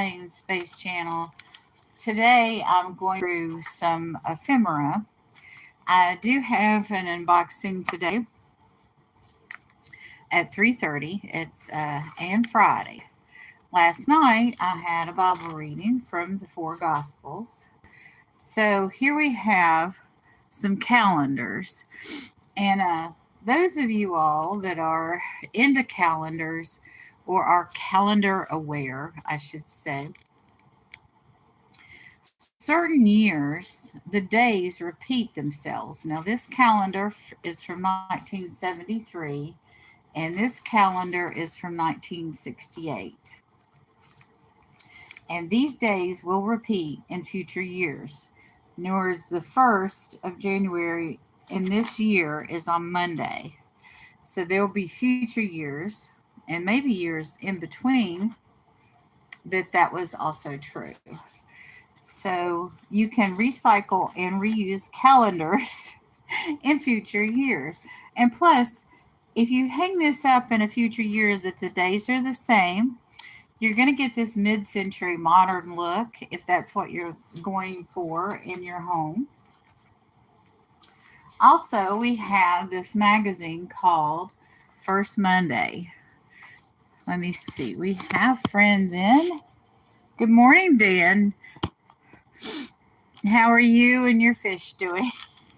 Space Channel. Today I'm going through some ephemera. I do have an unboxing today at 3:30. It's and Friday. Last night I had a Bible reading from the four Gospels. So here we have some calendars. And those of you all that are into calendars or are calendar aware, I should say, certain years, the days repeat themselves. Now, this calendar is from 1973, and this calendar is from 1968. And these days will repeat in future years. In other words, the 1st of January in this year is on Monday. So there will be future years and maybe years in between that was also true. So you can recycle and reuse calendars in future years. And plus, if you hang this up in a future year that the days are the same, you're going to get this mid-century modern look if that's what you're going for in your home. Also, we have this magazine called First Monday. Let me see. We have friends in. Good morning, Dan. How are you and your fish doing?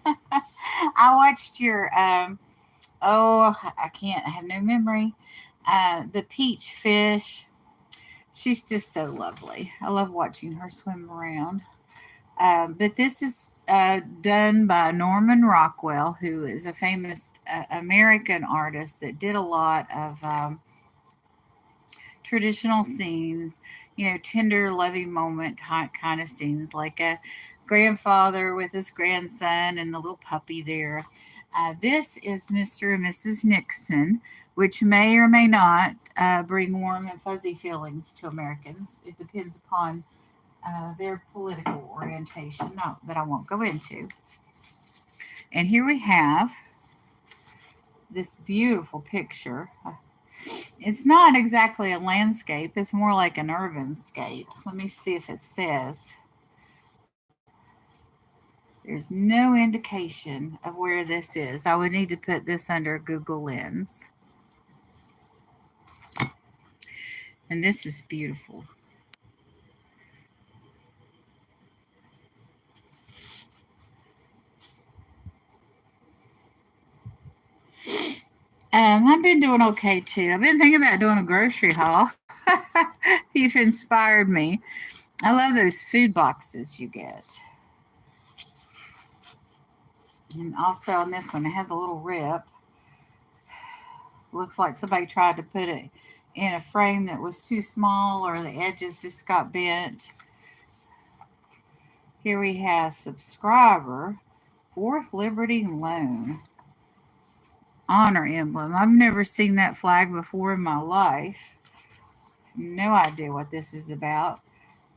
I watched your, I have no memory. The peach fish. She's just so lovely. I love watching her swim around. But this is done by Norman Rockwell, who is a famous American artist that did a lot of traditional scenes, tender, loving moment kind of scenes, like a grandfather with his grandson and the little puppy there. This is Mr. and Mrs. Nixon, which may or may not bring warm and fuzzy feelings to Americans. It depends upon their political orientation, that I won't go into. And here we have this beautiful picture. It's not exactly a landscape, it's more like an urban scape. Let me see if it says. There's no indication of where this is. I would need to put this under Google Lens. And this is beautiful. I've been doing okay too. I've been thinking about doing a grocery haul. You've inspired me. I love those food boxes you get. And also on this one, it has a little rip. Looks like somebody tried to put it in a frame that was too small, or the edges just got bent. Here we have subscriber, Fourth Liberty Loan. Honor emblem. I've never seen that flag before in my life. No idea what this is about.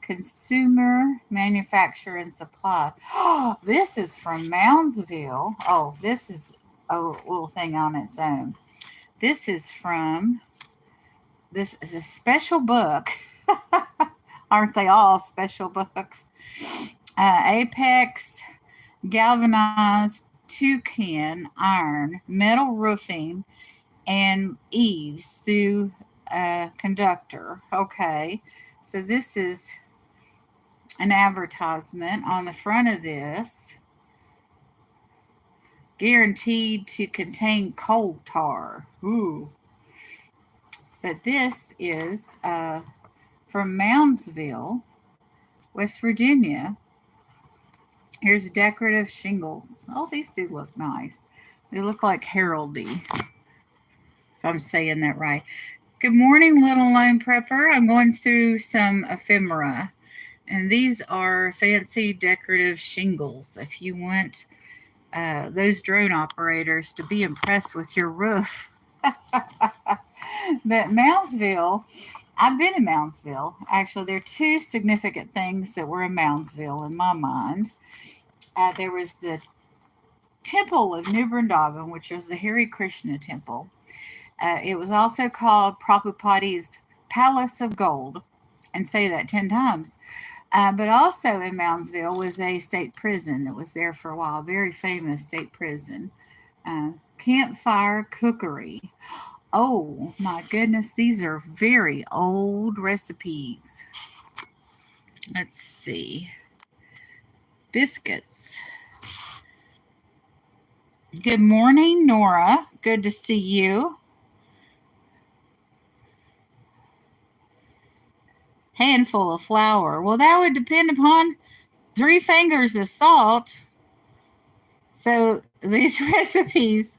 Consumer Manufacture and Supply. Oh, this is from Moundsville. Oh, this is a little thing on its own. This is a special book. Aren't they all special books? Apex Galvanized Toucan Iron Metal Roofing and Eaves through Conductor. Okay, so this is an advertisement on the front of this. Guaranteed to contain coal tar. Ooh. But this is from Moundsville, West Virginia. Here's decorative shingles. Oh, these do look nice. They look like heraldy, if I'm saying that right. Good morning, little lone prepper. I'm going through some ephemera. And these are fancy decorative shingles. If you want those drone operators to be impressed with your roof. But Moundsville, I've been in Moundsville. Actually, there are two significant things that were in Moundsville in my mind. There was the Temple of New Vrindavan, which was the Hare Krishna temple. It was also called Prabhupati's Palace of Gold. and say that 10 times. But also in Moundsville was a state prison that was there for a while, very famous state prison. Campfire cookery. Oh my goodness, these are very old recipes. Let's see. Biscuits. Good morning, Nora. Good to see you. Handful of flour. Well, that would depend upon 3 fingers of salt. So these recipes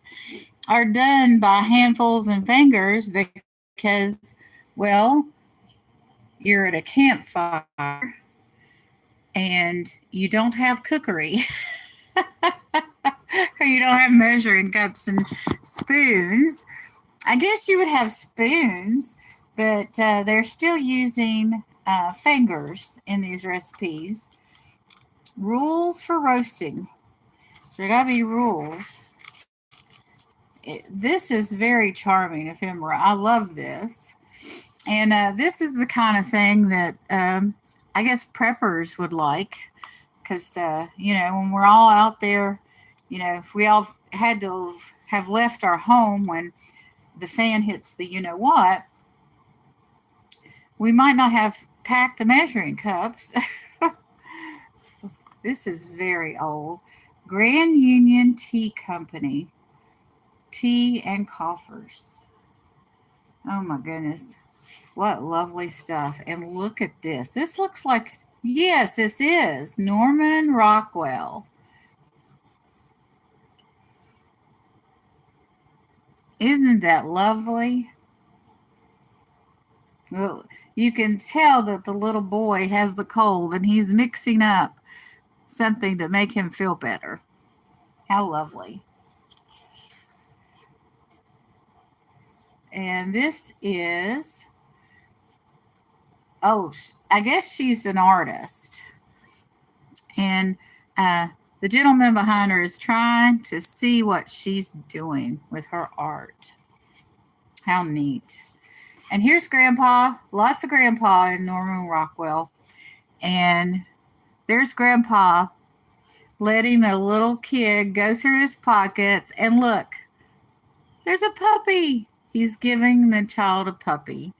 are done by handfuls and fingers because, well, you're at a campfire and you don't have cookery. Or you don't have measuring cups and spoons. I guess you would have spoons, but they're still using fingers in these recipes. Rules for roasting. So there gotta be rules. This is very charming ephemera. I love this. And this is the kind of thing that I guess preppers would like. Because, when we're all out there, if we all had to have left our home when the fan hits the what, we might not have packed the measuring cups. This is very old. Grand Union Tea Company. Tea and coffers. Oh my goodness. What lovely stuff. And look at this. This looks like, yes, this is Norman Rockwell. Isn't that lovely? Well, you can tell that the little boy has the cold and he's mixing up something to make him feel better. How lovely. And this is, I guess she's an artist. And the gentleman behind her is trying to see what she's doing with her art. How neat. And here's Grandpa. Lots of Grandpa in Norman Rockwell. And there's Grandpa letting the little kid go through his pockets. And look, there's a puppy. He's giving the child a puppy.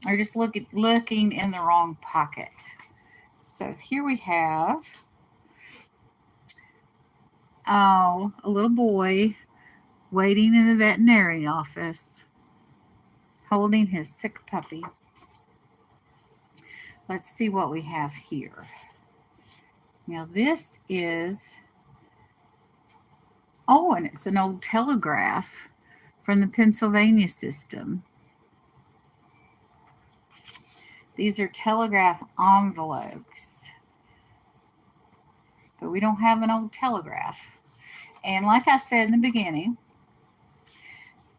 Or just looking in the wrong pocket. So here we have a little boy waiting in the veterinarian office, holding his sick puppy. Let's see what we have here. Now this is, and it's an old telegraph from the Pennsylvania system. These are telegraph envelopes. But we don't have an old telegraph. And like I said in the beginning,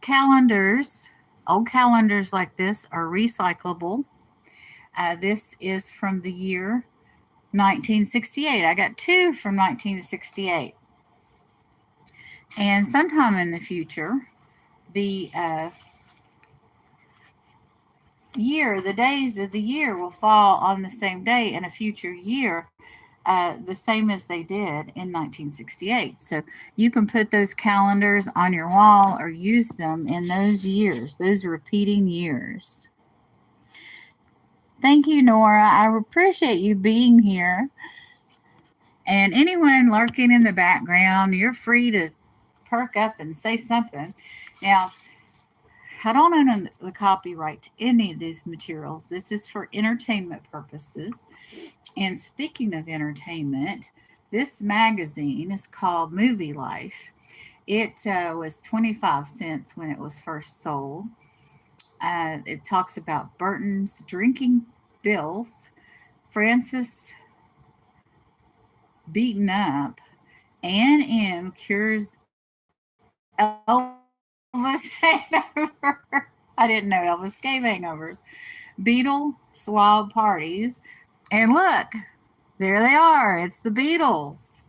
calendars, old calendars like this are recyclable. This is from the year 1968. I got 2 from 1968. And sometime in the future, the days of the year will fall on the same day in a future year, the same as they did in 1968. So you can put those calendars on your wall or use them in those years, those repeating years. Thank you, Nora. I appreciate you being here. And anyone lurking in the background, you're free to perk up and say something. Now, I don't own the copyright to any of these materials. This is for entertainment purposes. And speaking of entertainment, this magazine is called Movie Life. It was 25 cents when it was first sold. It talks about Burton's drinking bills, Francis beaten up, Ann M cures Elvis hangover. I didn't know Elvis gave hangovers. Beatles wild parties. And look, there they are. It's the Beatles.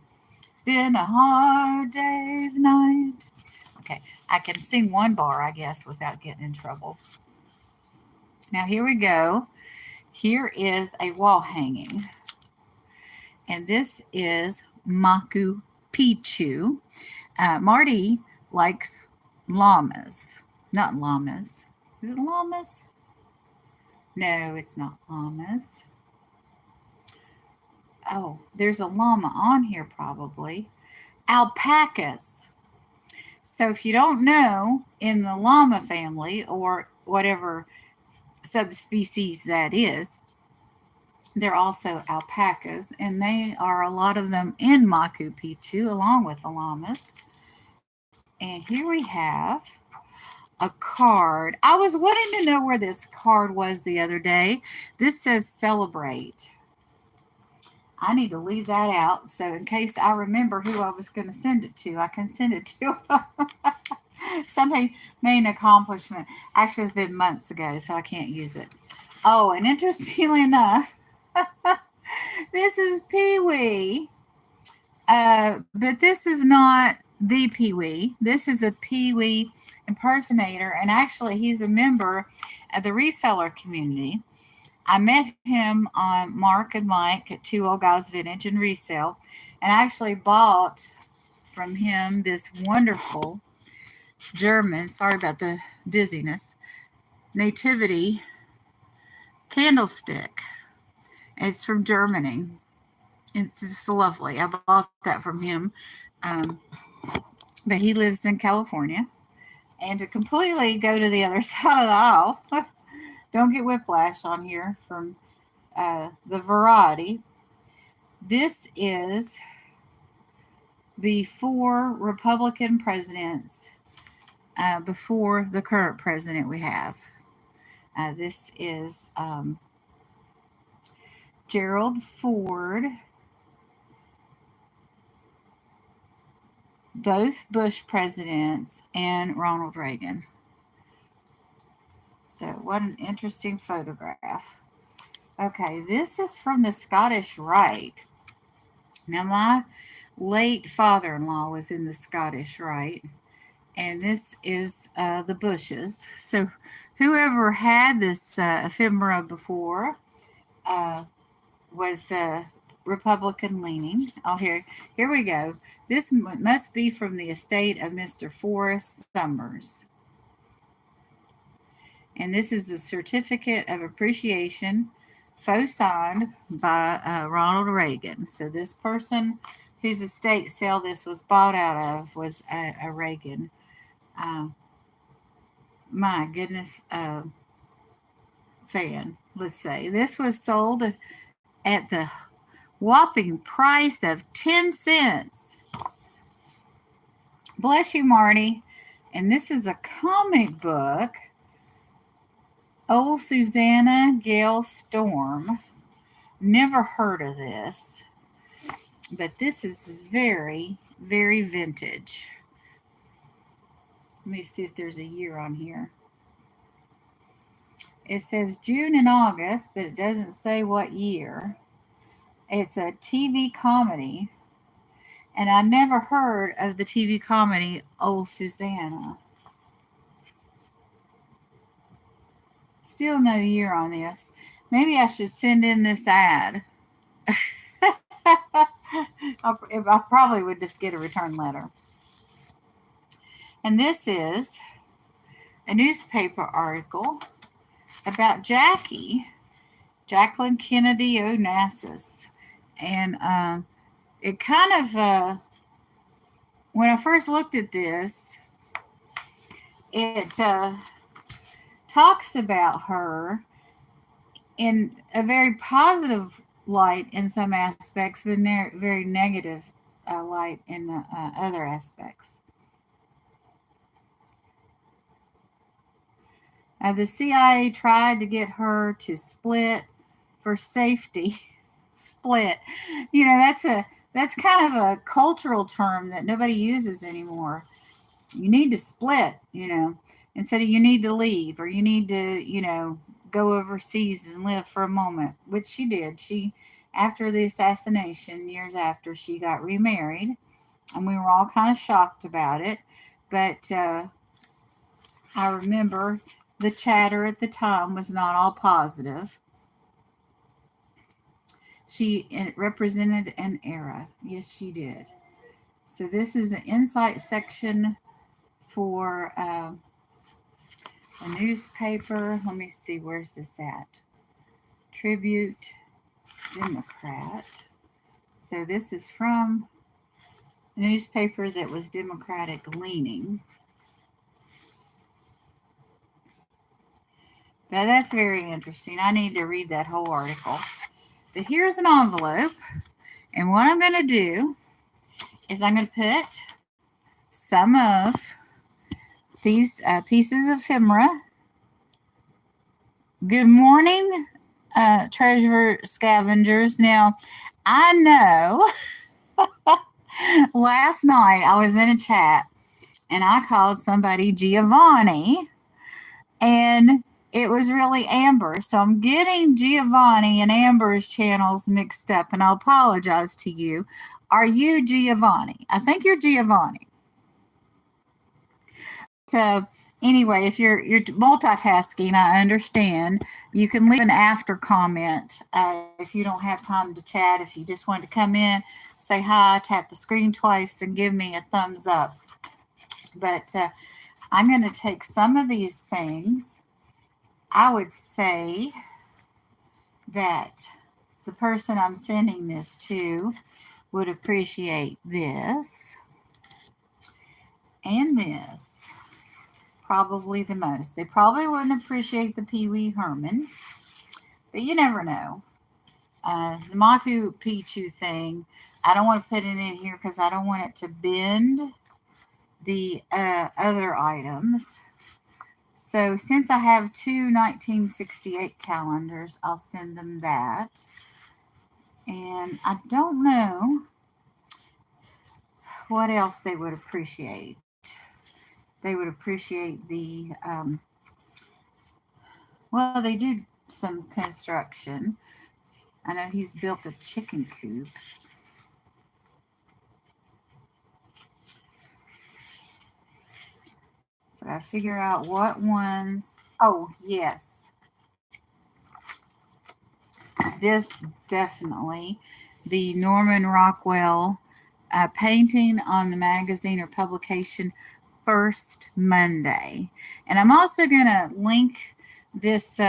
It's been a hard day's night. Okay, I can sing one bar, I guess, without getting in trouble. Now, here we go. Here is a wall hanging. And this is Machu Picchu. Marty likes llamas. Not llamas. Is it llamas? No, it's not llamas. Oh, there's a llama on here probably. Alpacas. So if you don't know, in the llama family or whatever subspecies that is, they're also alpacas, and they are a lot of them in Machu Picchu along with the llamas. And here we have a card. I was wanting to know where this card was the other day. This says celebrate. I need to leave that out, so in case I remember who I was going to send it to, I can send it to somebody made an accomplishment. Actually, it's been months ago, so I can't use it. Oh, and interestingly enough, this is Pee-wee. But this is not the Pee-wee. This is a Pee-wee impersonator, and actually he's a member of the reseller community. I met him on Mark and Mike at Two Old Guys Vintage and Resale, and I actually bought from him this wonderful German, sorry about the dizziness, nativity candlestick. It's from Germany. It's just lovely. I bought that from him. But he lives in California. And to completely go to the other side of the aisle, don't get whiplash on here from the variety. This is the 4 Republican presidents before the current president we have. This is Gerald Ford, both Bush presidents, and Ronald Reagan. So what an interesting photograph. Okay, this is from the Scottish Rite. Now, my late father-in-law was in the Scottish Rite, and this is the Bushes. So whoever had this ephemera before was Republican leaning. Oh, here we go. This must be from the estate of Mr. Forrest Summers. And this is a certificate of appreciation, faux signed by Ronald Reagan. So this person whose estate sale this was bought out of was a Reagan. My goodness, fan, let's say. This was sold at the whopping price of 10 cents. Bless you, Marty. And this is a comic book. Old Susanna Gale Storm. Never heard of this. But this is very, very vintage. Let me see if there's a year on here. It says June and August, but it doesn't say what year. It's a TV comedy. And I never heard of the TV comedy Old Susanna. Still no year on this. Maybe I should send in this ad. I probably would just get a return letter. And this is a newspaper article about Jacqueline Kennedy Onassis. And it kind of, when I first looked at this, it talks about her in a very positive light in some aspects, but very negative light in other aspects. The CIA tried to get her to split for safety. Split. You know, that's kind of a cultural term that nobody uses anymore. You need to split, you know, instead of you need to leave or you need to, you know, go overseas and live for a moment, which she did. She, after the assassination, years after, she got remarried, and we were all kind of shocked about it. But I remember the chatter at the time was not all positive. She represented an era. Yes, she did. So this is an insight section for a newspaper. Let me see, where's this at? Tribute Democrat. So this is from a newspaper that was Democratic leaning. But that's very interesting. I need to read that whole article. But here's an envelope. And what I'm going to do is I'm going to put some of these pieces of ephemera. Good morning, treasure scavengers. Now, I know last night I was in a chat and I called somebody Giovanni, and it was really Amber. So I'm getting Giovanni and Amber's channels mixed up, and I apologize to you. Are you Giovanni? I think you're Giovanni. So anyway, if you're multitasking, I understand. You can leave an after comment if you don't have time to chat. If you just want to come in, say hi, tap the screen twice, and give me a thumbs up. But I'm going to take some of these things. I would say that the person I'm sending this to would appreciate this and this probably the most. They probably wouldn't appreciate the Pee Wee Herman, but you never know. The Machu Picchu thing, I don't want to put it in here because I don't want it to bend the other items. So since I have two 1968 calendars, I'll send them that. And I don't know what else they would appreciate. They would appreciate the, well, they do some construction. I know he's built a chicken coop. So I figure out what ones. Oh, yes. This definitely. The Norman Rockwell painting on the magazine or publication First Monday. And I'm also going to link this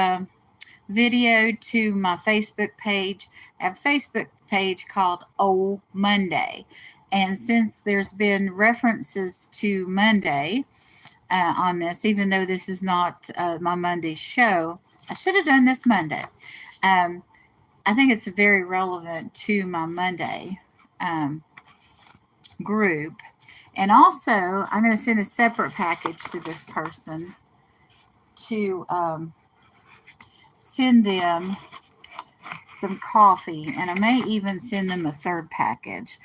video to my Facebook page. I have a Facebook page called Oh Monday. And since there's been references to Monday on this, even though this is not my Monday show, I should have done this Monday. I think it's very relevant to my Monday group. And also, I'm going to send a separate package to this person to send them some coffee, and I may even send them a third package.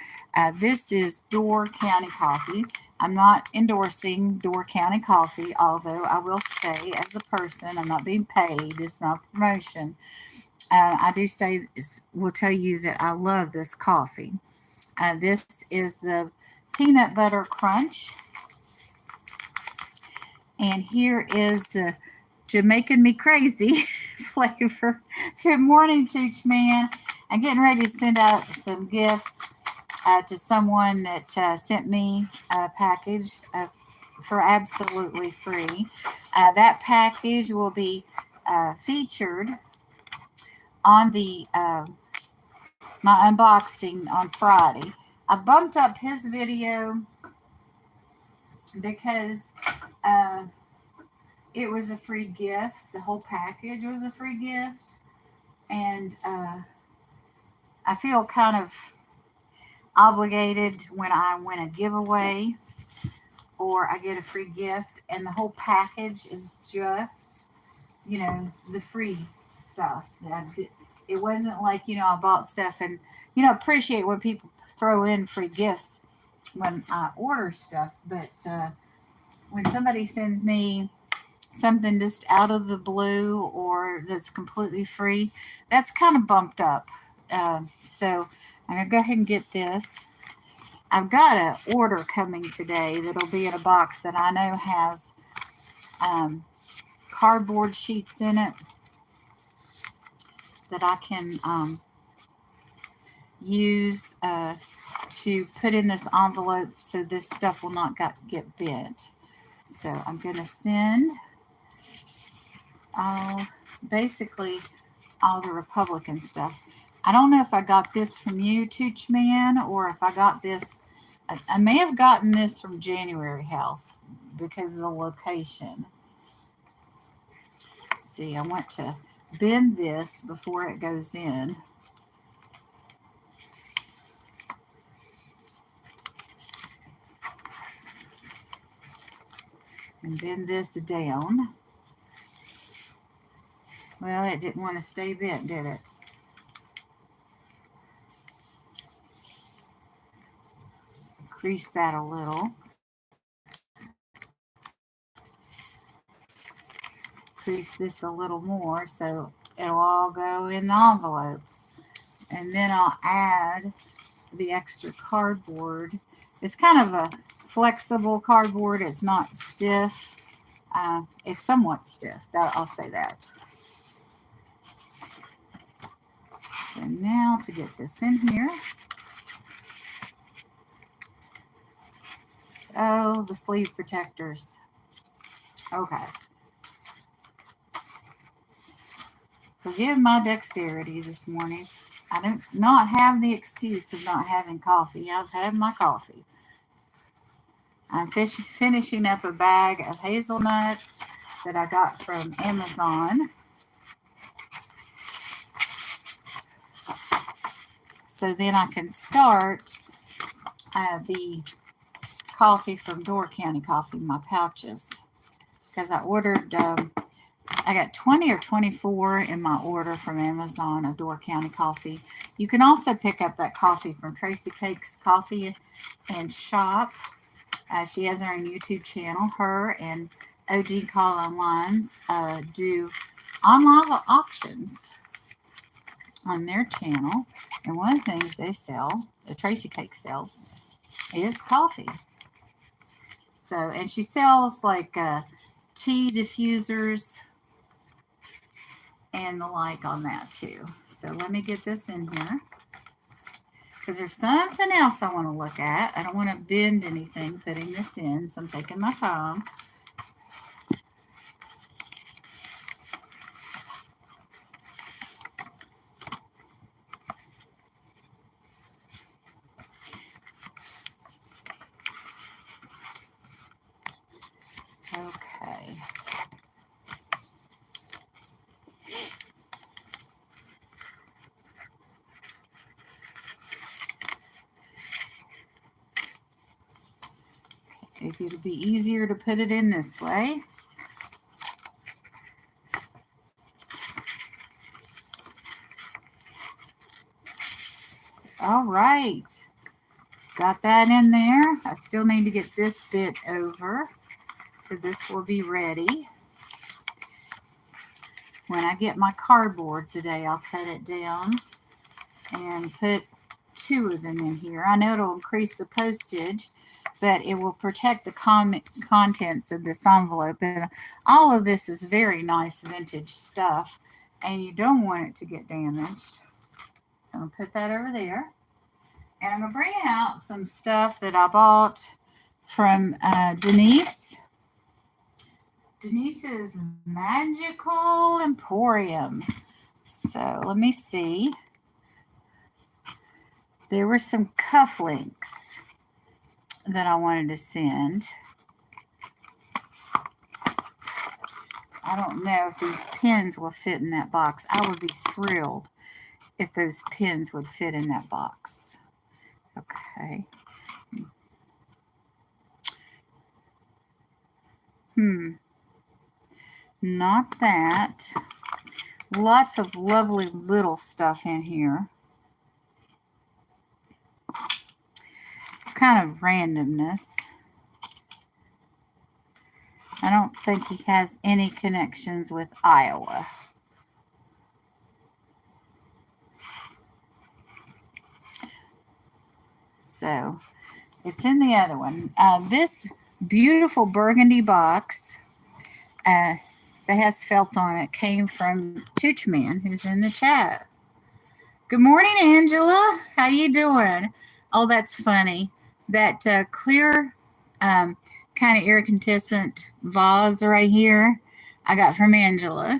This is Door County Coffee. I'm not endorsing Door County Coffee, although I will say, as a person, I'm not being paid. It's not promotion. I do say, will tell you that I love this coffee. This is the Peanut Butter Crunch. And here is the Jamaican Me Crazy flavor. Good morning, Tooch Man. I'm getting ready to send out some gifts to someone that sent me a package for absolutely free. That package will be featured on the my unboxing on Friday. I bumped up his video because it was a free gift. The whole package was a free gift. And I feel kind of obligated when I win a giveaway or I get a free gift and the whole package is just, the free stuff. It wasn't like, I bought stuff and, appreciate when people throw in free gifts when I order stuff. But when somebody sends me something just out of the blue or that's completely free, that's kind of bumped up. So I'm going to go ahead and get this. I've got an order coming today that'll be in a box that I know has cardboard sheets in it that I can use to put in this envelope so this stuff will not get bent. So I'm going to send basically all the Republican stuff. I don't know if I got this from you, Tooch Man, or if I got this. I may have gotten this from January House because of the location. See, I want to bend this before it goes in. And bend this down. Well, it didn't want to stay bent, did it? Crease that a little. Crease this a little more so it'll all go in the envelope. And then I'll add the extra cardboard. It's kind of a flexible cardboard. It's not stiff. It's somewhat stiff. I'll say that. So now to get this in here. Oh, the sleeve protectors. Okay. Forgive my dexterity this morning. I do not have the excuse of not having coffee. I've had my coffee. I'm finishing up a bag of hazelnut that I got from Amazon. So then I can start the coffee from Door County Coffee, my pouches. Because I ordered, I got 20 or 24 in my order from Amazon of Door County Coffee. You can also pick up that coffee from Tracy Cake's Coffee and Shop. She has her own YouTube channel. Her and OG Call Online's do online auctions on their channel. And one of the things they sell, the Tracy Cake sells, is coffee. So, and she sells like tea diffusers and the like on that too. So let me get this in here because there's something else I want to look at. I don't want to bend anything putting this in, so I'm taking my time. Okay. Maybe it'll be easier to put it in this way. All right. Got that in there. I still need to get this bit over. So this will be ready. When I get my cardboard today, I'll cut it down and put 2 of them in here. I know it'll increase the postage, but it will protect the contents of this envelope. And all of this is very nice vintage stuff, and you don't want it to get damaged. So I'm going to put that over there. And I'm going to bring out some stuff that I bought from Denise. Denise's Magical Emporium. So let me see. There were some cufflinks that I wanted to send. I don't know if these pins will fit in that box. I would be thrilled if those pins would fit in that box. Okay. Not that. Lots of lovely little stuff in here. It's kind of randomness. I don't think he has any connections with Iowa. So it's in the other one. This beautiful burgundy box that has felt on it came from Tooch Man, who's in the chat. Good morning, Angela. How you doing? Oh, that's funny. That clear kind of iridescent vase right here I got from Angela.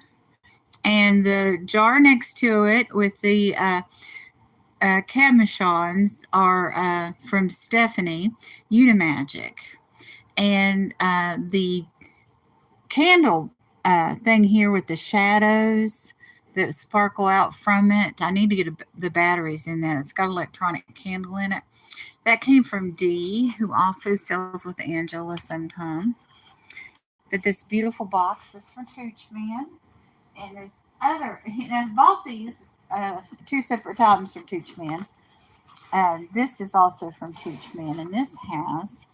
And the jar next to it with the cabochons are from Stephanie Unimagic. And the candle thing here with the shadows that sparkle out from it, I need to get the batteries in that. It's got an electronic candle in it. That came from Dee, who also sells with Angela sometimes. But this beautiful box is from Tooch Man. And this other, I bought these two separate times from Tooch Man. This is also from Tooch Man, and this has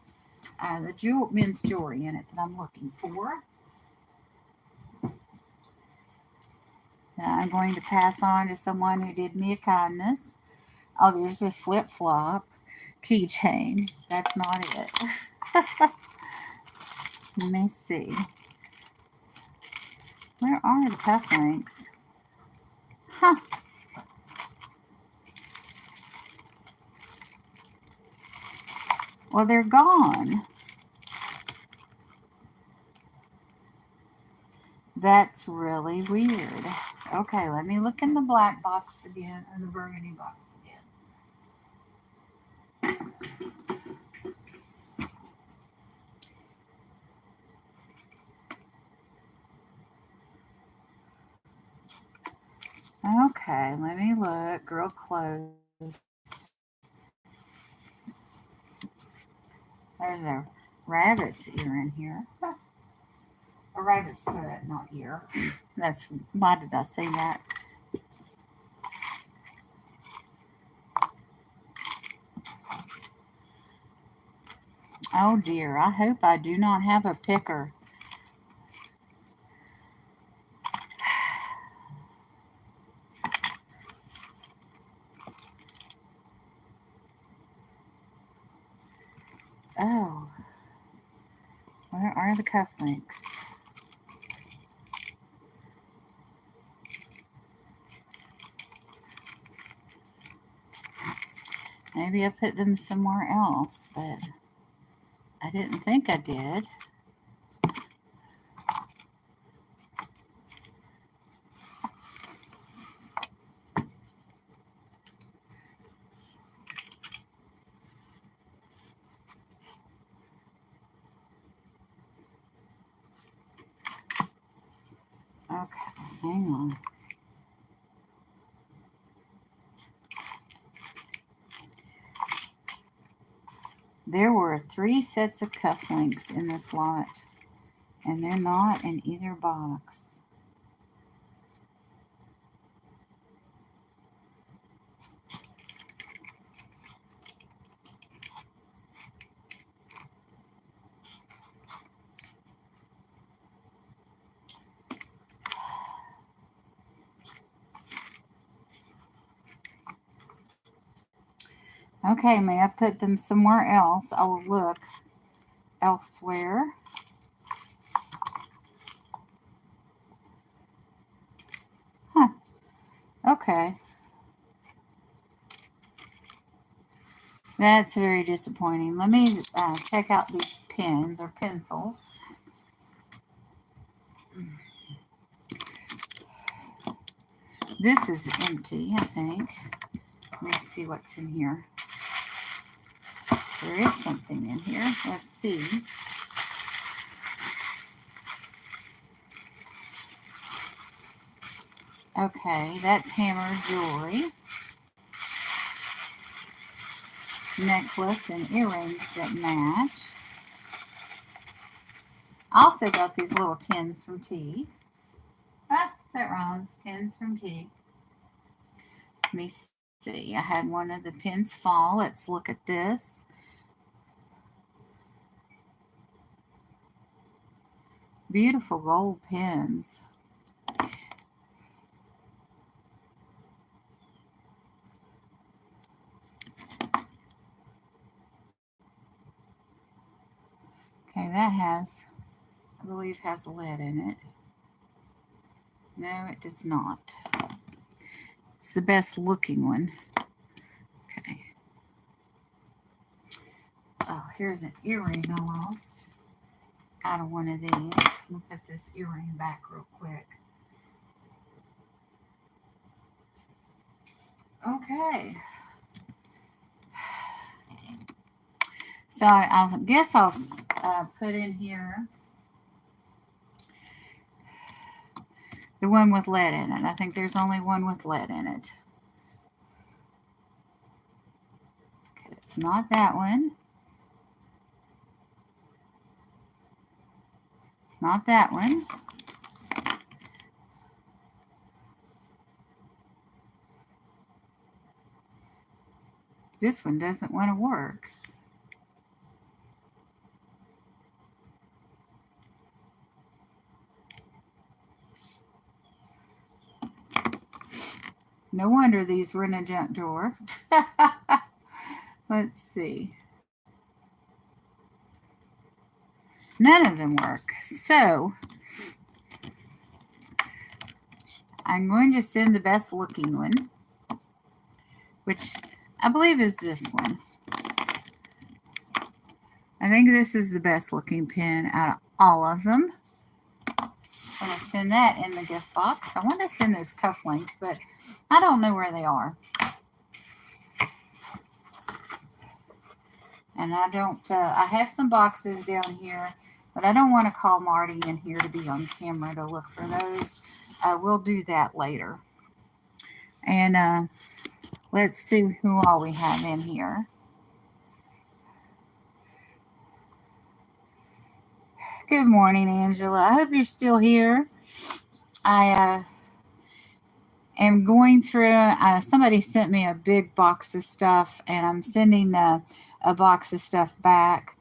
the men's jewelry in it that I'm looking for. That I'm going to pass on to someone who did me a kindness. Oh, there's a flip-flop keychain. That's not it. Let me see. Where are the cufflinks? Huh. Well, they're gone. That's really weird. Okay, let me look in the black box again, or the burgundy box again. Okay, let me look real close. There's a rabbit's ear in here. A rabbit's foot, not ear. That's, why did I say that? Oh dear, I hope I do not have a picker. Oh, where are the cufflinks? Maybe I put them somewhere else, but I didn't think I did. Okay, hang on. There were 3 sets of cufflinks in this lot, and they're not in either box. Okay, may I put them somewhere else? I will look elsewhere. Huh. Okay. That's very disappointing. Let me check out these pens or pencils. This is empty, I think. Let me see what's in here. There is something in here. Let's see. Okay, that's hammer jewelry. Necklace and earrings that match. I also got these little tins from T. Ah, that rhymes. Tins from T. Let me see. I had one of the pins fall. Let's look at this. Beautiful gold pins. Okay, that has, I believe, has lead in it. No, it does not. It's the best looking one. Okay. Oh, here's an earring I lost out of one of these. I'm going to put this earring back real quick. Okay. So I guess I'll put in here the one with lead in it. I think there's only one with lead in it. Okay, it's not that one. It's not that one. This one doesn't want to work. No wonder these were in a junk drawer. Let's see. None of them work. So I'm going to send the best looking one, which I believe is this one. I think this is the best looking pen out of all of them. I'm going to send that in the gift box. I want to send those cufflinks, but I don't know where they are. And I don't, I have some boxes down here, but I don't want to call Marty in here to be on camera to look for those. We'll do that later. And let's see who all we have in here. Good morning, Angela. I hope you're still here. I am going through, somebody sent me a big box of stuff, and I'm sending a box of stuff back.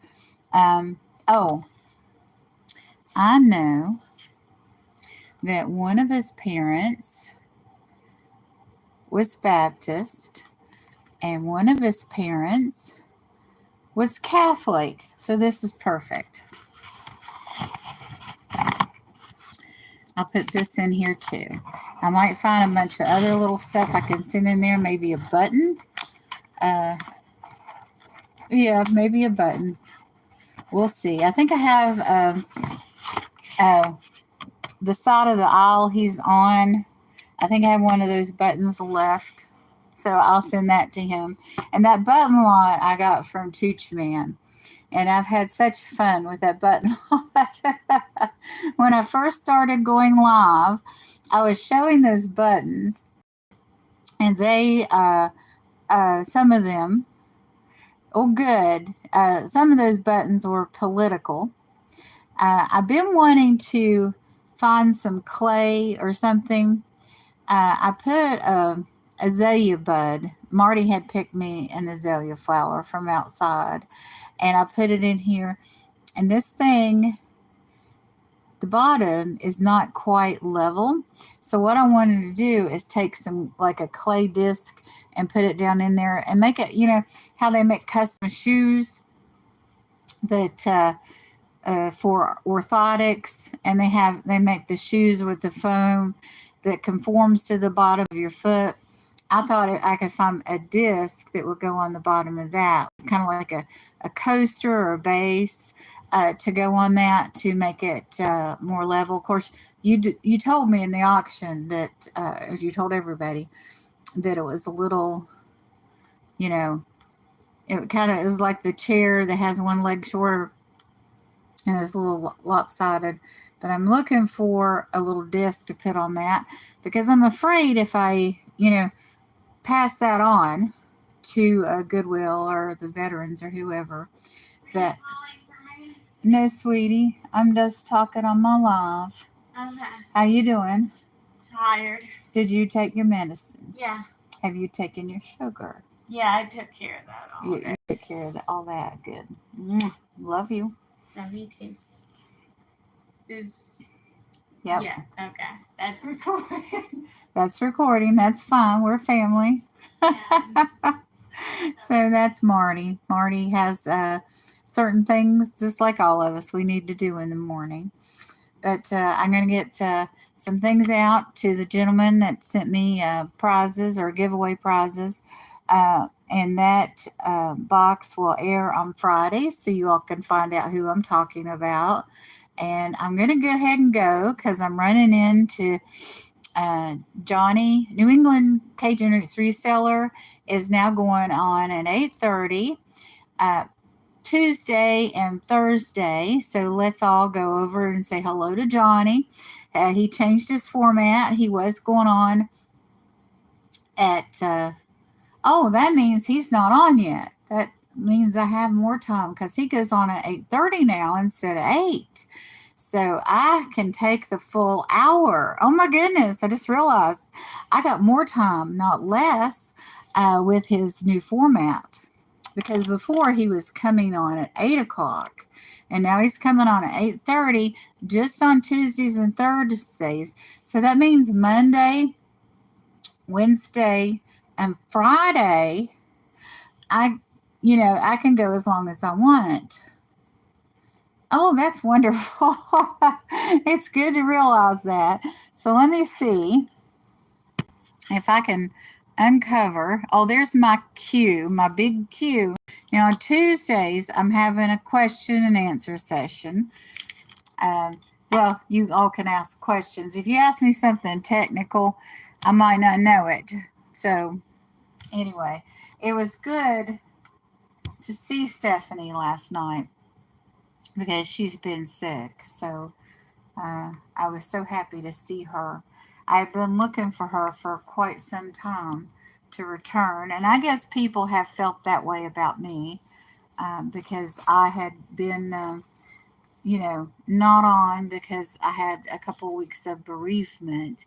Oh, I know that one of his parents was Baptist, and one of his parents was Catholic. So this is perfect. I'll put this in here too. I might find a bunch of other little stuff I can send in there. Maybe a button. Yeah, maybe a button. We'll see. I think I have the side of the aisle he's on. I think I have one of those buttons left. So I'll send that to him. And that button lot I got from Tooch Man. And I've had such fun with that button lot. When I first started going live, I was showing those buttons. And they, some of them, oh good, some of those buttons were political. I've been wanting to find some clay or something. I put a azalea bud. Marty had picked me an azalea flower from outside, and I put it in here. And this thing, the bottom is not quite level. So what I wanted to do is take some, like a clay disc, and put it down in there and make it, you know, how they make custom shoes that for orthotics, and they make the shoes with the foam that conforms to the bottom of your foot. I thought I could find a disc that would go on the bottom of that, kind of like a coaster or a base to go on that to make it more level. Of course, you told me in the auction that, as you told everybody, that it was a little, you know, it kind of is like the chair that has one leg shorter and it's a little lopsided. But I'm looking for a little disc to put on that, because I'm afraid if I, you know, pass that on to Goodwill or the veterans or whoever, that... No, sweetie, I'm just talking on my live. Okay. How you doing? Tired. Did you take your medicine? Yeah. Have you taken your sugar? Yeah, I took care of that all day. You took care of all that. Good. Love you. Love you too. Yep. Yeah, okay. That's recording. That's recording. That's fine. We're family. So that's Marty. Marty has certain things, just like all of us, we need to do in the morning. But I'm going to get some things out to the gentleman that sent me prizes or giveaway prizes. And that box will air on Friday, so you all can find out who I'm talking about. And I'm going to go ahead and go because I'm running into Johnny. New England Cajun Roots Reseller is now going on at 8:30. Tuesday and Thursday. So let's all go over and say hello to Johnny. He changed his format. He was going on at, oh, that means he's not on yet. That means I have more time because he goes on at 8:30 now instead of 8. So I can take the full hour. Oh my goodness, I just realized I got more time, not less, with his new format. Because before he was coming on at 8 o'clock, and now he's coming on at 8:30, just on Tuesdays and Thursdays. So that means Monday, Wednesday, and Friday, I can go as long as I want. Oh, that's wonderful. It's good to realize that. So let me see if I can uncover. Oh, there's my queue, my big queue. Now, on Tuesdays, I'm having a question and answer session. Well, you all can ask questions. If you ask me something technical, I might not know it. So, anyway, it was good to see Stephanie last night because she's been sick. So, I was so happy to see her. I've been looking for her for quite some time to return, and I guess people have felt that way about me because I had been, not on because I had a couple weeks of bereavement,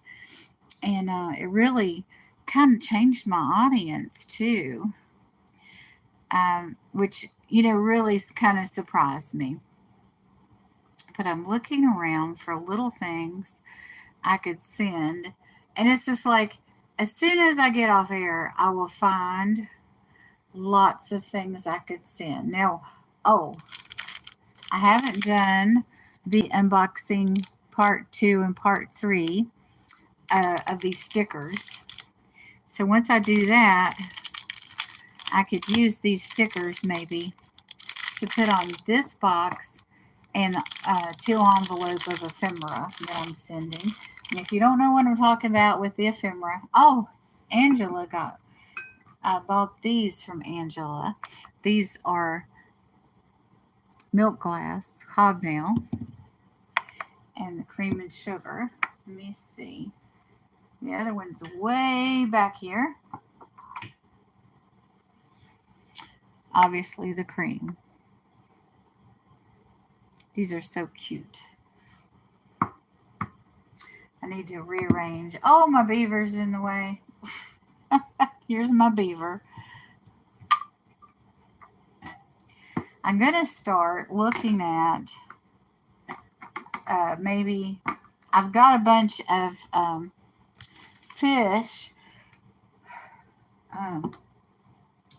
and it really kind of changed my audience too, which really kind of surprised me. But I'm looking around for little things I could send. And it's just like, as soon as I get off air, I will find lots of things I could send. Now, oh, I haven't done the unboxing part 2 and part 3 of these stickers. So once I do that, I could use these stickers maybe to put on this box and 2 envelope of ephemera that I'm sending. And if you don't know what I'm talking about with the ephemera, oh, Angela I bought these from Angela. These are milk glass hobnail and the cream and sugar. Let me see. The other one's way back here. Obviously the cream. These are so cute. I need to rearrange. Oh, my beaver's in the way. Here's my beaver. I'm going to start looking at maybe I've got a bunch of fish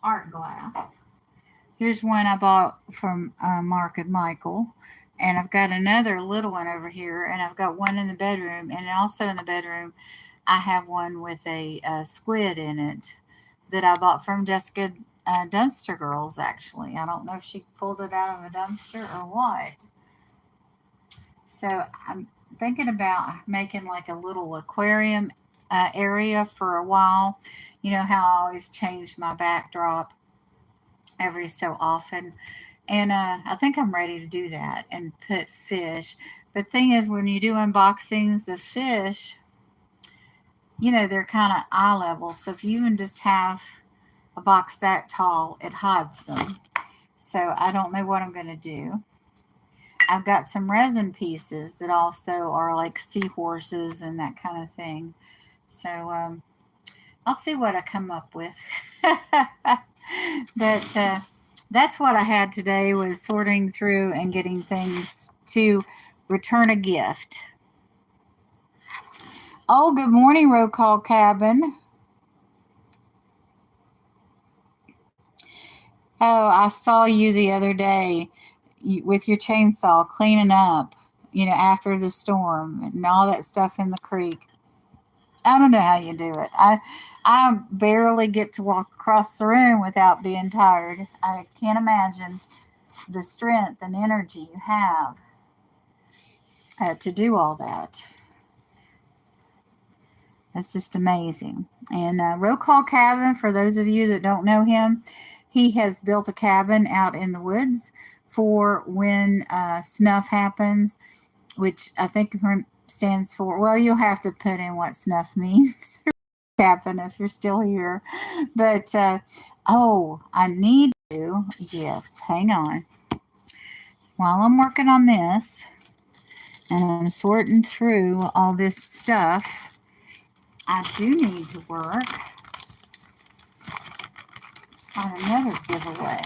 art glass. Here's one I bought from Mark and Michael. And I've got another little one over here. And I've got one in the bedroom. And also in the bedroom, I have one with a squid in it that I bought from Jessica Dumpster Girls, actually. I don't know if she pulled it out of a dumpster or what. So I'm thinking about making like a little aquarium area for a while. You know how I always change my backdrop every so often. And I think I'm ready to do that and put fish. But the thing is, when you do unboxings, the fish, they're kind of eye level. So if you even just have a box that tall, it hides them. So I don't know what I'm going to do. I've got some resin pieces that also are like seahorses and that kind of thing. So I'll see what I come up with. But that's what I had today, was sorting through and getting things to return a gift. Oh, good morning, Roll Call Cabin. Oh, I saw you the other day with your chainsaw cleaning up after the storm and all that stuff in the creek. I don't know how you do it. I barely get to walk across the room without being tired. I can't imagine the strength and energy you have to do all that. That's just amazing. And Roll Call Cabin, for those of you that don't know him, he has built a cabin out in the woods for when snuff happens, which I think stands for, well, you'll have to put in what snuff means. Cabin if you're still here. But, I need to, yes, hang on. While I'm working on this, and I'm sorting through all this stuff, I do need to work on another giveaway.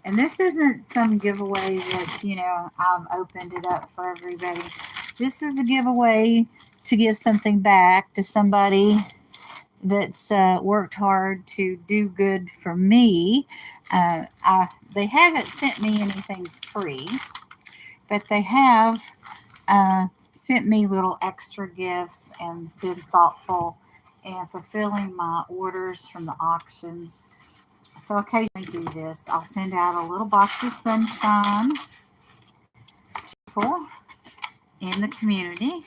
And this isn't some giveaway that, I've opened it up for everybody. This is a giveaway to give something back to somebody that's worked hard to do good for me. They haven't sent me anything free, but they have sent me little extra gifts and been thoughtful and fulfilling my orders from the auctions. So occasionally do this. I'll send out a little box of sunshine to people in the community.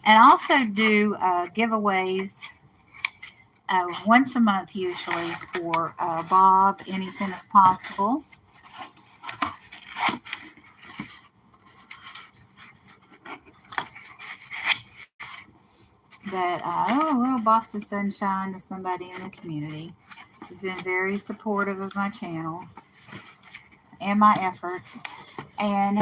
And also do giveaways once a month usually for Bob, anything is possible. But a little box of sunshine to somebody in the community. Has been very supportive of my channel and my efforts. And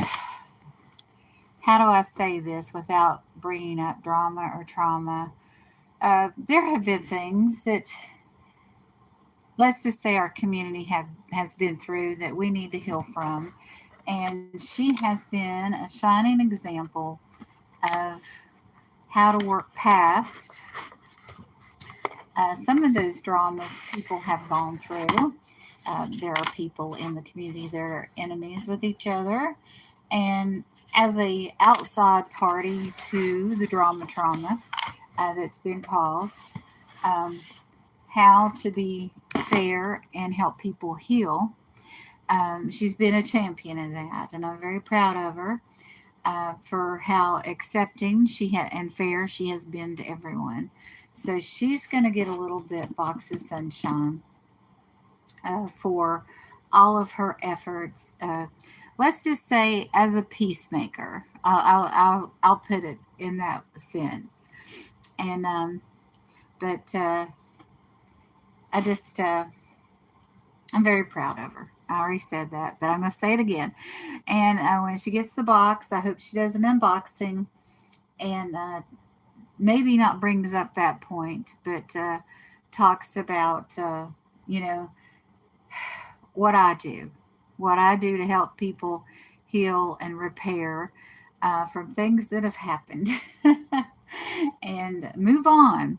how do I say this without bringing up drama or trauma? There have been things that, let's just say, our community has been through that we need to heal from. And she has been a shining example of how to work past some of those dramas people have gone through. There are people in the community that are enemies with each other. And as a outside party to the trauma that's been caused, how to be fair and help people heal. She's been a champion in that, and I'm very proud of her for how accepting and fair she has been to everyone. So she's going to get a little bit box of sunshine for all of her efforts. Let's just say as a peacemaker. I'll put it in that sense. And but I just I'm very proud of her. I already said that, but I'm going to say it again. And when she gets the box, I hope she does an unboxing and maybe not brings up that point, but talks about, what I do to help people heal and repair from things that have happened and move on.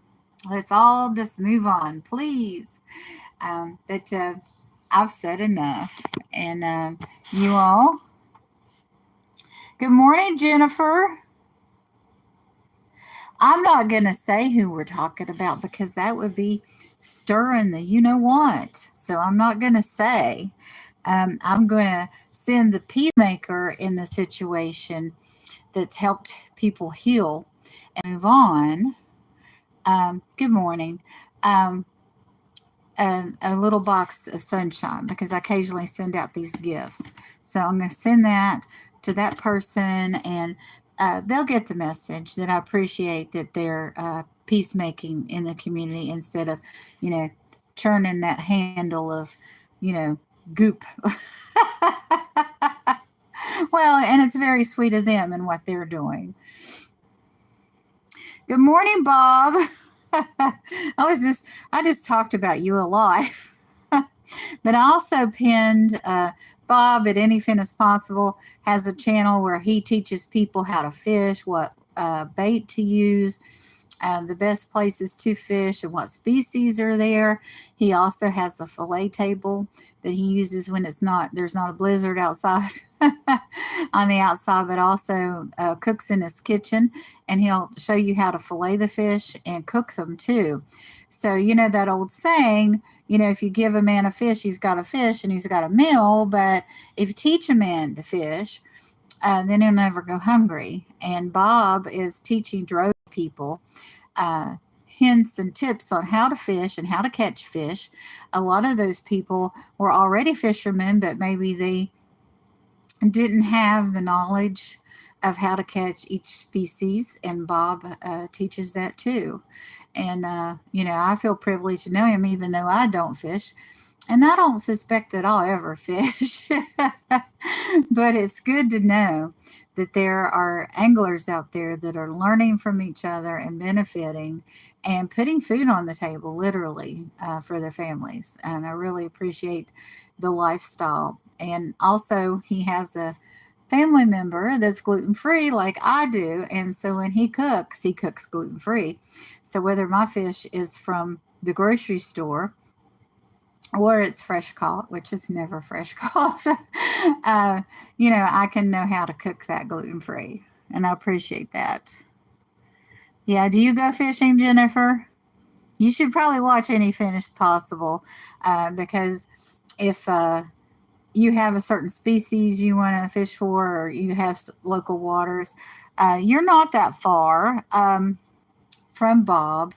Let's all just move on, please. But I've said enough. And you all, good morning, Jennifer. I'm not going to say who we're talking about because that would be stirring the you-know-what. So I'm not going to say. I'm going to send the peacemaker in the situation that's helped people heal and move on. Good morning. A little box of sunshine because I occasionally send out these gifts. So I'm going to send that to that person, and they'll get the message that I appreciate that they're peacemaking in the community instead of, churning that handle of, goop. Well, and it's very sweet of them and what they're doing. Good morning, Bob. I just talked about you a lot. But I also pinned Bob at Anything Is Possible has a channel where he teaches people how to fish, what bait to use, the best places to fish, and what species are there. He also has the fillet table that he uses when there's not a blizzard outside. on the outside, but also cooks in his kitchen, and he'll show you how to fillet the fish and cook them too. So, you know that old saying, you know, if you give a man a fish, he's got a fish and he's got a meal, but if you teach a man to fish, then he'll never go hungry. And Bob is teaching drove people uh, hints and tips on how to fish and how to catch fish. A lot of those people were already fishermen, but maybe they didn't have the knowledge of how to catch each species, and Bob teaches that too. And, you know, I feel privileged to know him even though I don't fish. And I don't suspect that I'll ever fish. But it's good to know that there are anglers out there that are learning from each other and benefiting and putting food on the table, literally, for their families. And I really appreciate the lifestyle. And also, he has a family member that's gluten free, like I do. And so when he cooks gluten free. So whether my fish is from the grocery store or it's fresh caught, which is never fresh caught, you know, I can know how to cook that gluten free. And I appreciate that. Yeah, do you go fishing, Jennifer? You should probably watch any Finish Possible because if you have a certain species you want to fish for, or you have local waters, you're not that far from Bob.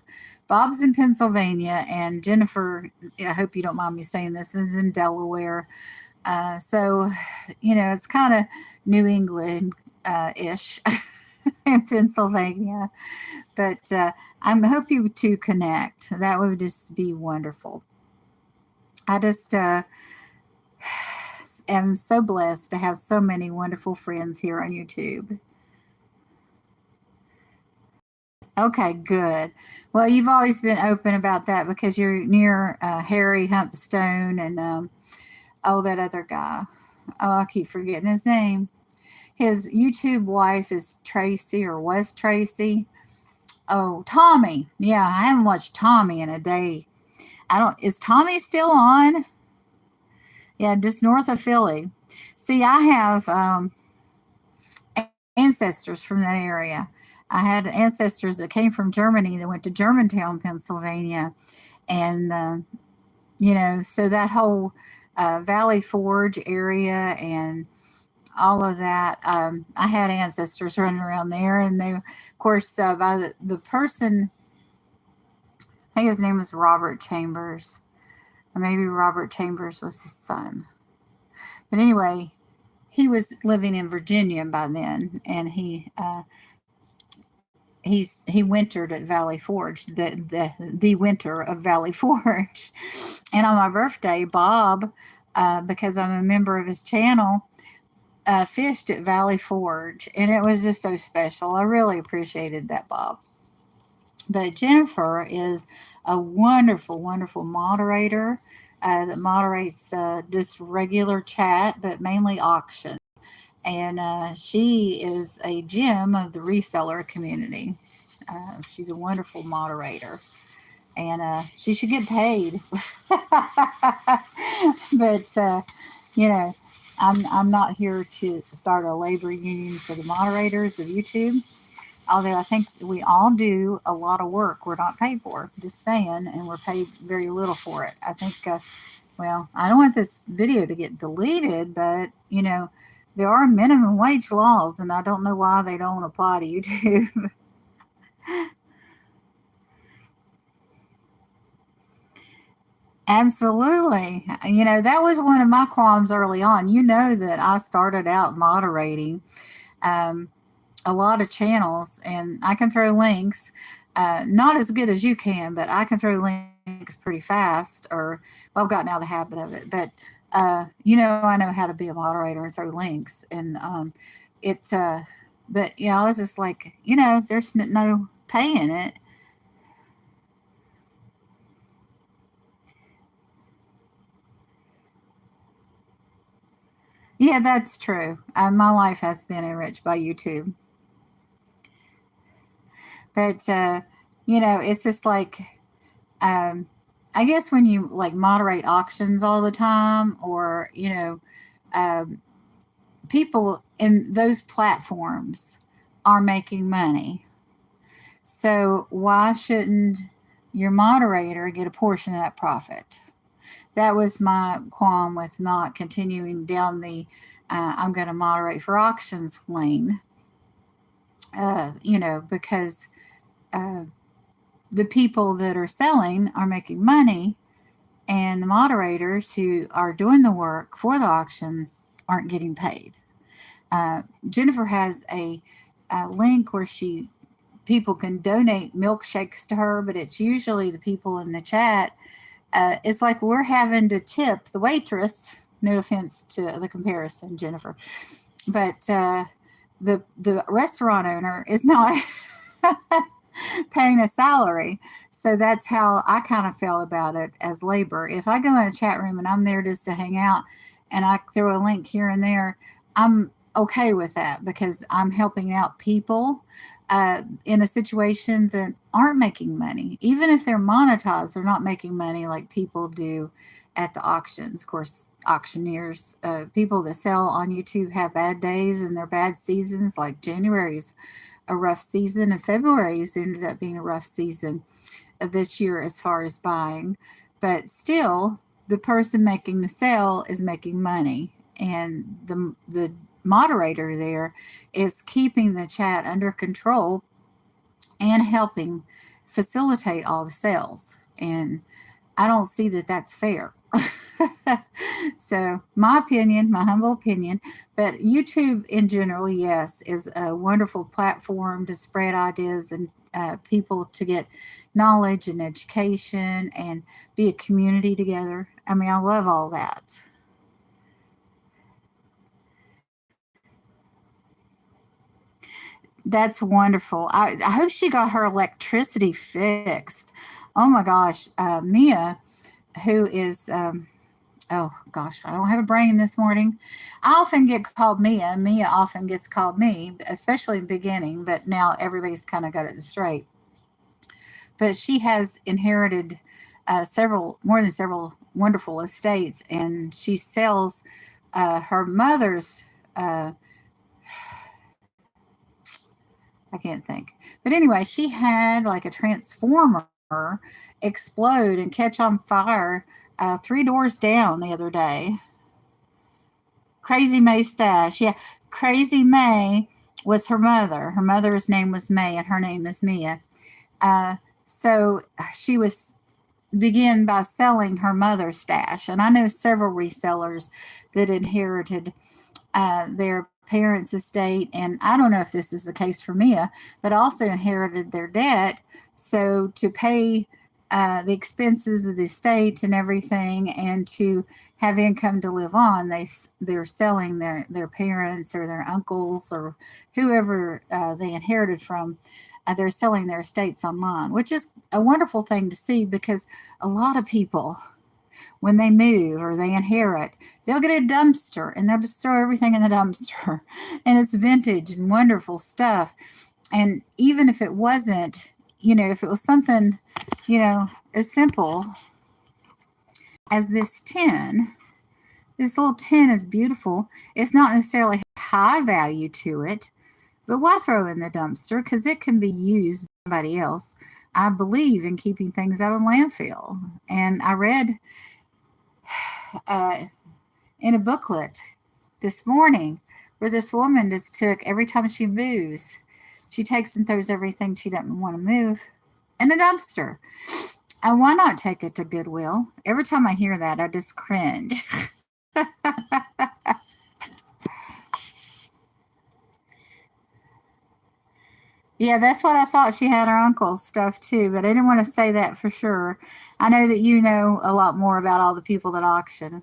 Bob's in Pennsylvania, and Jennifer, I hope you don't mind me saying this, is in Delaware. So, you know, it's kind of New England ish in Pennsylvania. But I hope you two connect. That would just be wonderful. I just am so blessed to have so many wonderful friends here on YouTube. Okay, good. Well, you've always been open about that because you're near Harry Humpstone and oh, that other guy. Oh, I keep forgetting his name. His YouTube wife is Tracy, or was Tracy. Oh, Tommy. Yeah, I haven't watched Tommy in a day. I don't. Is Tommy still on? Yeah, just north of Philly. See, I have ancestors from that area. I had ancestors that came from Germany that went to Germantown, Pennsylvania, and you know, so that whole Valley Forge area and all of that. I had ancestors running around there, and they, of course, by the person, I think his name was Robert Chambers, or maybe Robert Chambers was his son. But anyway, he was living in Virginia by then, and he wintered at Valley Forge, the winter of Valley Forge. And on my birthday, Bob, because I'm a member of his channel, fished at Valley Forge, and it was just so special. I really appreciated that, Bob. But Jennifer is a wonderful, wonderful moderator that moderates just regular chat, but mainly auction. And she is a gem of the reseller community. She's a wonderful moderator, and she should get paid. But you know, I'm not here to start a labor union for the moderators of YouTube. Although I think we all do a lot of work we're not paid for. Just saying, and we're paid very little for it. I think. Well, I don't want this video to get deleted, but you know, there are minimum wage laws, and I don't know why they don't apply to YouTube. Absolutely. You know, that was one of my qualms early on. You know that I started out moderating um, a lot of channels, and I can throw links. Not as good as you can, but I can throw links pretty fast, or well, I've gotten out of the habit of it. But you know, I know how to be a moderator and throw links, and it's. But you know, I was just like, you know, there's no pay in it. Yeah, that's true. My life has been enriched by YouTube. But, you know, it's just like, um, I guess when you like moderate auctions all the time, or, you know, um, people in those platforms are making money. So why shouldn't your moderator get a portion of that profit? That was my qualm with not continuing down the I'm going to moderate for auctions lane, because uh, the people that are selling are making money, and the moderators who are doing the work for the auctions aren't getting paid. Jennifer has a link where people can donate milkshakes to her, but it's usually the people in the chat. It's like we're having to tip the waitress. No offense to the comparison, Jennifer, but the restaurant owner is not paying a salary. So that's how I kind of felt about it as labor. If I go in a chat room and I'm there just to hang out and I throw a link here and there, I'm okay with that because I'm helping out people in a situation that aren't making money. Even if they're monetized, they're not making money like people do at the auctions. Of course, auctioneers, people that sell on YouTube have bad days and they're bad seasons, like January's a rough season and February's ended up being a rough season this year as far as buying. But still, the person making the sale is making money, and the moderator there is keeping the chat under control and helping facilitate all the sales. And I don't see that that's fair. So my opinion, my humble opinion, but YouTube in general, yes, is a wonderful platform to spread ideas and people to get knowledge and education and be a community together. I mean, I love all that. That's wonderful. I hope she got her electricity fixed. Oh my gosh. Mia, who is, oh gosh, I don't have a brain this morning. I often get called Mia. Mia often gets called me, especially in the beginning, but now everybody's kind of got it straight. But she has inherited more than several wonderful estates, and she sells her mother's. I can't think. But anyway, she had like a transformer explode and catch on fire 3 doors down the other day. Crazy May Stash. Yeah, Crazy May was her mother. Her mother's name was May, and her name is Mia. So she began by selling her mother's stash. And I know several resellers that inherited their parents' estate, and I don't know if this is the case for Mia, but also inherited their debt. So to pay the expenses of the estate and everything, and to have income to live on, they're selling their parents or their uncles or whoever they inherited from. They're selling their estates online, which is a wonderful thing to see because a lot of people, when they move or they inherit, they'll get a dumpster and they'll just throw everything in the dumpster. And it's vintage and wonderful stuff. And even if it wasn't, if it was something, as simple as this little tin is beautiful. It's not necessarily high value to it, but why throw it in the dumpster? Because it can be used by somebody else. I believe in keeping things out of landfill. And I read in a booklet this morning where this woman just took, every time she moves, she takes and throws everything she doesn't want to move in a dumpster. And why not take it to Goodwill? Every time I hear that, I just cringe. Yeah, that's what I thought. She had her uncle's stuff too, but I didn't want to say that for sure. I know that you know a lot more about all the people that auction.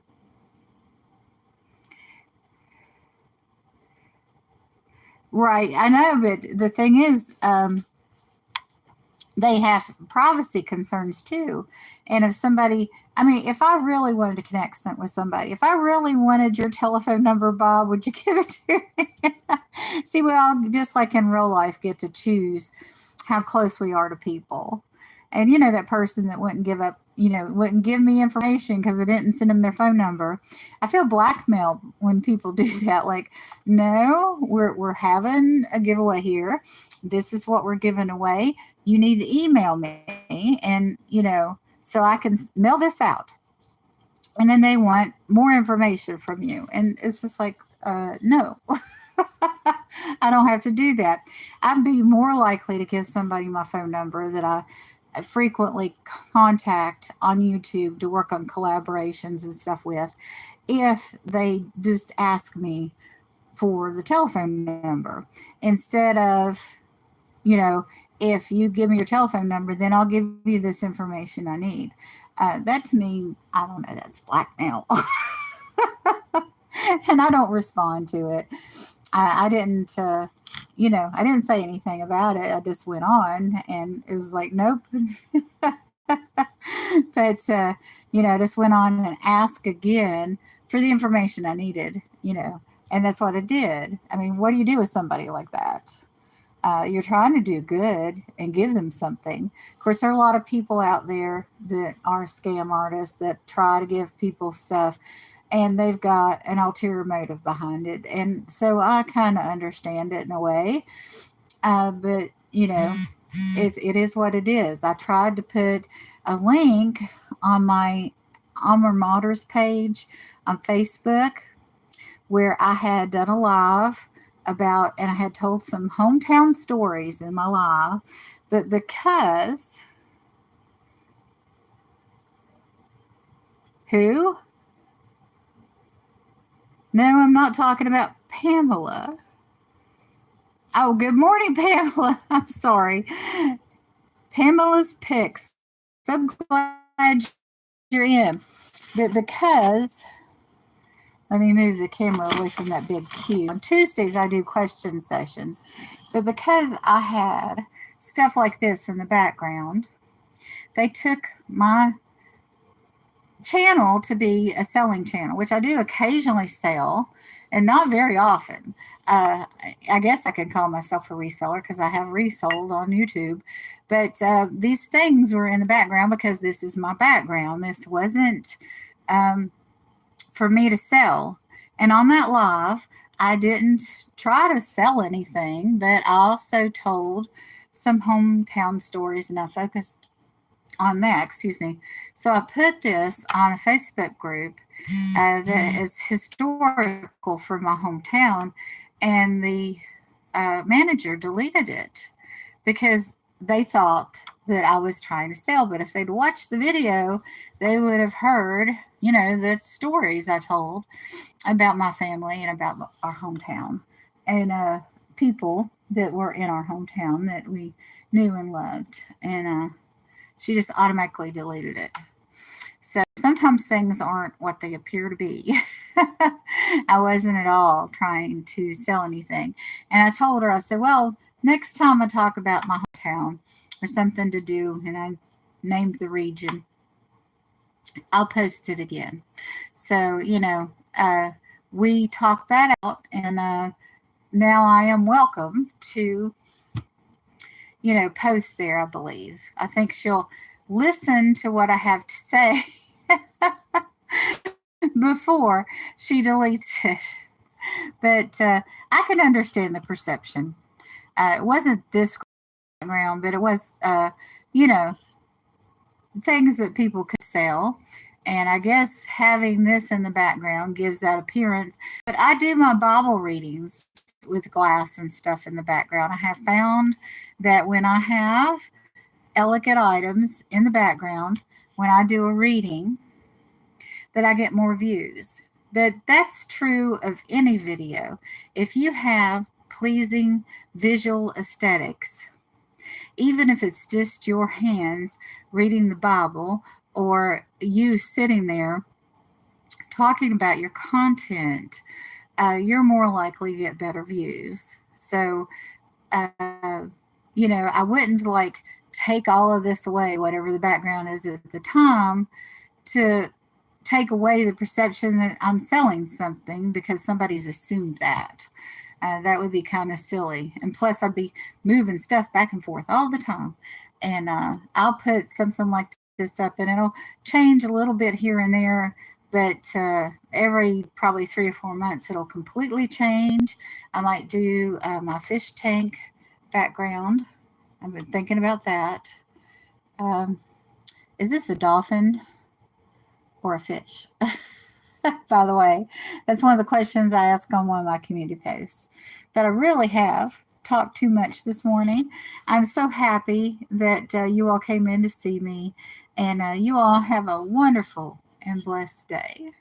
Right, I know, but the thing is, they have privacy concerns too. And if somebody, if I really wanted to connect with somebody, if I really wanted your telephone number, Bob, would you give it to me? See, we all, just like in real life, get to choose how close we are to people. And that person that wouldn't give up wouldn't give me information because I didn't send them their phone number. I feel blackmailed when people do that. Like, no, we're having a giveaway here. This is what we're giving away. You need to email me, and so I can mail this out. And then they want more information from you, and it's just like, no. I don't have to do that. I'd be more likely to give somebody my phone number that I frequently contact on YouTube to work on collaborations and stuff with if they just ask me for the telephone number instead of, if you give me your telephone number, then I'll give you this information I need. That to me, I don't know, that's blackmail. And I don't respond to it. I didn't, I didn't say anything about it. I just went on and it was like, nope. But, I just went on and asked again for the information I needed, and that's what I did. I mean, what do you do with somebody like that? You're trying to do good and give them something. Of course, there are a lot of people out there that are scam artists that try to give people stuff and they've got an ulterior motive behind it. And so I kind of understand it in a way. But, it is what it is. I tried to put a link on my Alma Mater's page on Facebook where I had done a live about, and I had told some hometown stories in my live, but because who? No, I'm not talking about Pamela. Oh, good morning, Pamela. I'm sorry. Pamela's Picks. So glad you're in. But because, let me move the camera away from that big cube. On Tuesdays, I do question sessions. But because I had stuff like this in the background, they took my channel to be a selling channel, which I do occasionally sell and not very often. I guess I can call myself a reseller because I have resold on YouTube. But these things were in the background because this is my background. This wasn't for me to sell. And on that live, I didn't try to sell anything, but I also told some hometown stories and I focused on that, excuse me. So I put this on a Facebook group that is historical for my hometown, and the manager deleted it because they thought that I was trying to sell. But if they'd watched the video, they would have heard, the stories I told about my family and about our hometown and people that were in our hometown that we knew and loved. And she just automatically deleted it. So sometimes things aren't what they appear to be. I wasn't at all trying to sell anything. And I told her, I said, well, next time I talk about my hometown or something to do, and I named the region, I'll post it again. So, we talked that out, and now I am welcome to post there, I believe. I think she'll listen to what I have to say before she deletes it. But I can understand the perception. It wasn't this ground, but it was, things that people could sell. And I guess having this in the background gives that appearance. But I do my Bible readings with glass and stuff in the background. I have found that when I have elegant items in the background, when I do a reading, that I get more views. But that's true of any video. If you have pleasing visual aesthetics, even if it's just your hands reading the Bible or you sitting there talking about your content, you're more likely to get better views. So, I wouldn't take all of this away, whatever the background is at the time, to take away the perception that I'm selling something because somebody's assumed that. That would be kind of silly. And plus, I'd be moving stuff back and forth all the time. And I'll put something like this up, and it'll change a little bit here and there, but every probably 3 or 4 months it'll completely change. I might do my fish tank background. I've been thinking about that. Is this a dolphin or a fish? By the way, that's one of the questions I ask on one of my community posts. But I really have talked too much this morning. I'm so happy that you all came in to see me, and you all have a wonderful and blessed day.